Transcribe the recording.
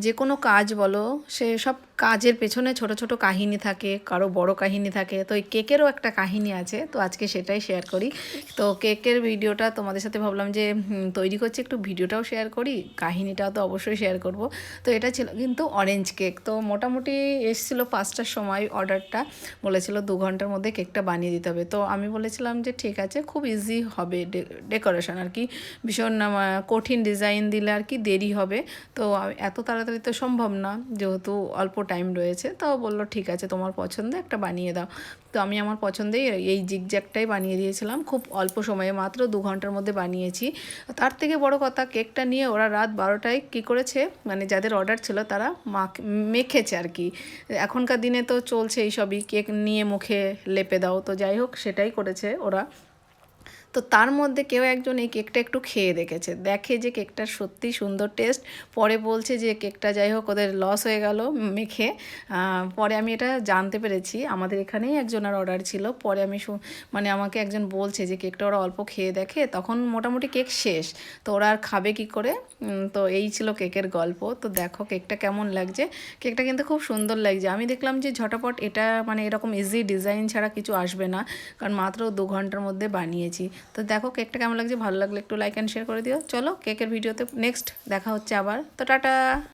যে কোনো কাজ বলো, সে সব কাজের পেছনে ছোট ছোট কাহিনী থাকে, কারো বড় কাহিনী থাকে। তো এই কেকেরও একটা কাহিনী আছে, তো আজকে সেটাই শেয়ার করি। তো কেকের ভিডিওটা তোমাদের সাথে ভাবলাম যে তৈরি করছি, একটু ভিডিওটাও শেয়ার করি, কাহিনীটাও তো অবশ্যই শেয়ার করব। তো এটা ছিল কিন্তু অরেঞ্জ কেক। তো মোটামুটি এসেছিলো 5টার সময় অর্ডারটা, বলেছিল 2 ঘন্টার মধ্যে কেকটা বানিয়ে দিতে হবে। তো আমি বলেছিলাম যে ঠিক আছে, খুব ইজি হবে ডেকোরেশন আর কি, ভীষণ কঠিন ডিজাইন দিলে আর কি দেরি হবে। তো এত তাড়াতাড়ি তো সম্ভব না, যেহেতু অল্প টাইম রয়েছে। তাও বললো ঠিক আছে, তোমার পছন্দে একটা বানিয়ে দাও। তো আমি আমার পছন্দেই এই জিগজ্যাগটাই বানিয়ে দিয়েছিলাম, খুব অল্প সময়ে, মাত্র 2 ঘন্টার মধ্যে বানিয়েছি। তার থেকে বড় কথা, কেকটা নিয়ে ওরা রাত 12টায় কী করেছে, মানে যাদের অর্ডার ছিল তারা মেখেছে আর কি। এখনকার দিনে তো চলছে এইসবই, কেক নিয়ে মুখে লেপে দাও। তো যাই হোক, সেটাই করেছে ওরা। তো তার মধ্যে কেউ একজন এই কেকটা একটু খেয়ে দেখেছে, দেখে যে কেকটার সত্যিই সুন্দর টেস্ট। পরে বলছে যে কেকটা যাই হোক ওদের লস হয়ে গেল মেখে। পরে আমি এটা জানতে পেরেছি, আমাদের এখানেই একজনের অর্ডার ছিল। পরে আমি মানে আমাকে একজন বলছে যে কেকটা ওরা অল্প খেয়ে দেখে, তখন মোটামুটি কেক শেষ। তো ওরা আর খাবে কী করে। তো এই ছিল কেকের গল্প। তো দেখো কেকটা কেমন লাগছে। কেকটা কিন্তু খুব সুন্দর লাগছে। আমি দেখলাম যে ঝটাপট এটা, মানে এরকম ইজি ডিজাইন ছাড়া কিছু আসবে না, কারণ মাত্র 2 ঘন্টার মধ্যে বানিয়েছি। তো দেখো কেকটা কেমন লাগছে, ভালো লাগলে একটু লাইক অ্যান্ড শেয়ার করে দিও। চলো কেকের ভিডিওতে নেক্সট দেখা হচ্ছে আবার। তো টাটা।